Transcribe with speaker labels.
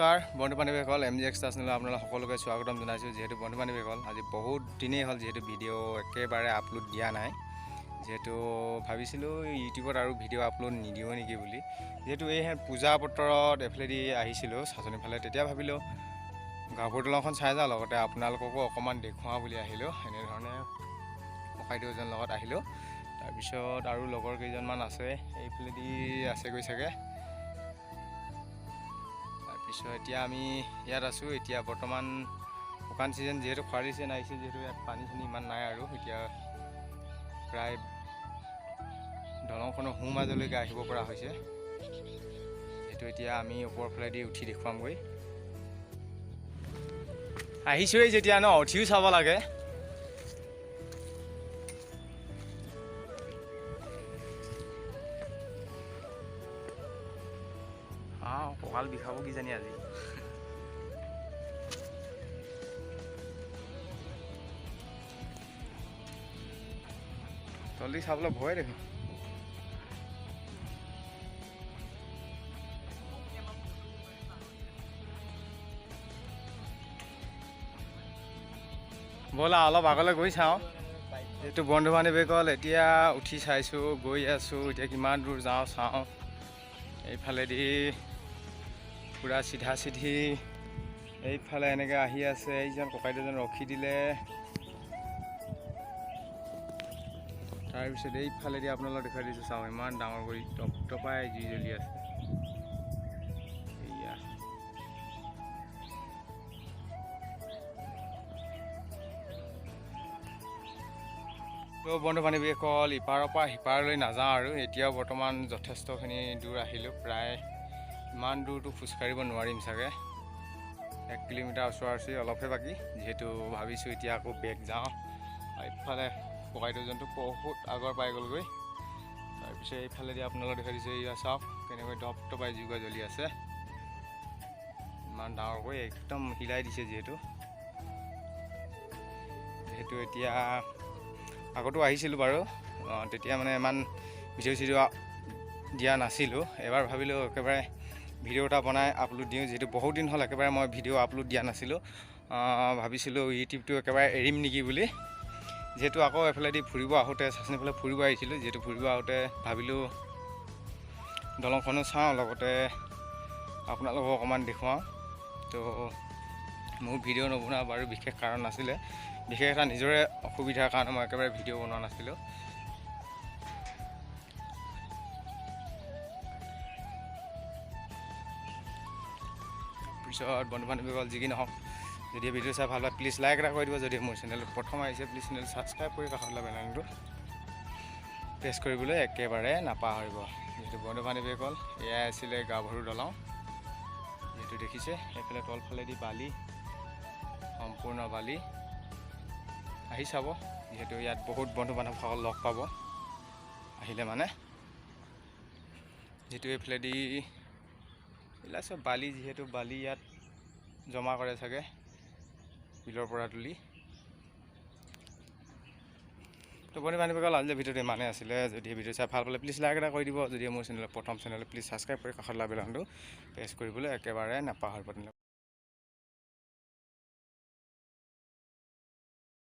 Speaker 1: নমস্কাৰ বন্ধু বান্ধৱীসকল MGX চেনেললৈ আপোনালোক সকলোকে স্বাগতম জনাইছোঁ। যিহেতু বন্ধু বান্ধৱীসকল আজি বহুত দিনেই হ'ল যিহেতু ভিডিঅ' একেবাৰে আপলোড দিয়া নাই, যিহেতু ভাবিছিলোঁ ইউটিউবত আৰু ভিডিঅ' আপলোড নিদিওঁ নেকি বুলি। যিহেতু এই পূজা বতৰত এফালেদি আহিছিলোঁ চাচনি ফালে, তেতিয়া ভাবিলোঁ গাভৰু দলংখন চাই যাওঁ, লগতে আপোনালোককো অকণমান দেখুৱাওঁ বুলি আহিলোঁ। এনেধৰণে ককাইদেউজনৰ লগত আহিলোঁ। তাৰপিছত আৰু লগৰ কেইজনমান আছে, এইফালেদি আছেগৈ চাগে। তাৰপিছত এতিয়া আমি ইয়াত আছোঁ। এতিয়া বৰ্তমান শুকান ছিজন, যিহেতু খৰালি ছিজন আহিছে, যিহেতু ইয়াত পানী চানী ইমান নাই আৰু এতিয়া প্ৰায় দলংখনৰ সোঁ মাজলৈকে আহিব পৰা হৈছে। যিহেতু এতিয়া আমি ওপৰৰ ফালেদি উঠি দেখুৱামগৈ। আহিছোঁৱেই যেতিয়া উঠিও চাব লাগে। কঁকাল বিষাব কিজানি আজি। জলদি চাবলৈ ভয় দেখোন। ব'লা অলপ আগলৈ গৈ চাওঁ। যিহেতু বন্ধু বান্ধৱীসকল এতিয়া উঠি চাইছোঁ, গৈ আছোঁ। এতিয়া কিমান দূৰ যাওঁ চাওঁ। এইফালেদি পূৰা চিধা চিধি এইফালে এনেকৈ আহি আছে। এইজন ককাইদেউজন ৰখি দিলে। তাৰপিছত এইফালেদি আপোনালোকক দেখুৱাই দিছোঁ, চাওঁ ইমান ডাঙৰ কৰি টপটপাই জুই জ্বলি আছে। এয়া তো বন্ধু বান্ধৱীসকল ইপাৰৰ পৰা সিপাৰলৈ নাযাওঁ আৰু। এতিয়াও বৰ্তমান যথেষ্টখিনি দূৰ আহিলোঁ। প্ৰায় ইমান দূৰটো খোজকাঢ়িব নোৱাৰিম চাগে। 1 কিলোমিটাৰ ওচৰা ওচৰি অলপহে বাকী। যিহেতু ভাবিছোঁ এতিয়া আকৌ বেক যাওঁ। এইফালে ককাইদেউজনটো বহুত আগৰ পাই গ'লগৈ। তাৰপিছত এইফালেদি আপোনালোকে দেখাই দিছে, এয়া চাওক কেনেকৈ ধপধপাই জুইকুৰা জ্বলি আছে। ইমান ডাঙৰকৈ একদম হিলাই দিছে। যিহেতু এতিয়া আগতো আহিছিলোঁ বাৰু, তেতিয়া মানে ইমান ভিডিঅ' চিডিঅ' দিয়া নাছিলোঁ। এবাৰ ভাবিলোঁ একেবাৰে ভিডিঅ' এটা বনাই আপলোড দিওঁ। যিহেতু বহুত দিন হ'ল একেবাৰে মই ভিডিঅ' আপলোড দিয়া নাছিলোঁ। ভাবিছিলোঁ ইউটিউবটো একেবাৰে এৰিম নেকি বুলি। যিহেতু আকৌ এফালেদি ফুৰিব আহোঁতে চাচনি ফালে ফুৰিব আহিছিলোঁ। যিহেতু ফুৰিব আহোঁতে ভাবিলোঁ দলংখনো চাওঁ, লগতে আপোনালোকক অকণমান দেখুৱাওঁ। তো মোৰ ভিডিঅ' নবনোৱা বাৰু বিশেষ কাৰণ নাছিলে, বিশেষ এটা নিজৰে অসুবিধাৰ কাৰণে মই একেবাৰে ভিডিঅ' বনোৱা নাছিলোঁ। তাৰপিছত বন্ধু বান্ধৱীসকল যি কি নহওক, যদি ভিডিঅ' চাই ভাল পায় প্লিজ লাইক এটা কৰি দিব। যদি মোৰ চেনেল প্ৰথম আহিছে প্লিজ চেনেল ছাবস্ক্ৰাইব কৰি কাষত বেল আইকনটো প্ৰেছ কৰিবলৈ একেবাৰে নাপাহৰিব। যিহেতু বন্ধু বান্ধৱীসকল এয়াই আছিলে গাভৰু দলং। যিহেতু দেখিছে এইফালে তলফালেদি বালি, সম্পূৰ্ণ বালি। আহি চাব, যিহেতু ইয়াত বহুত বন্ধু বান্ধৱসকল লগ পাব আহিলে মানে। যিহেতু এইফালেদি এইবিলাক চব বালি, যিহেতু বালি ইয়াত জমা কৰে চাগে বিলৰ পৰা তুলি। তো বন্ধু বান্ধৱীসকল আজিৰ ভিডিঅ'টো ইমানেই আছিলে। যদি ভিডিঅ' চাই ভাল পালে প্লিজ লাইক এটা কৰি দিব। যদি মোৰ চেনেল প্ৰথম চেনেল প্লিজ ছাবস্ক্ৰাইব কৰি কাষত বেল আইকনটো প্ৰেছ কৰিবলৈ একেবাৰে নাপাহৰিব।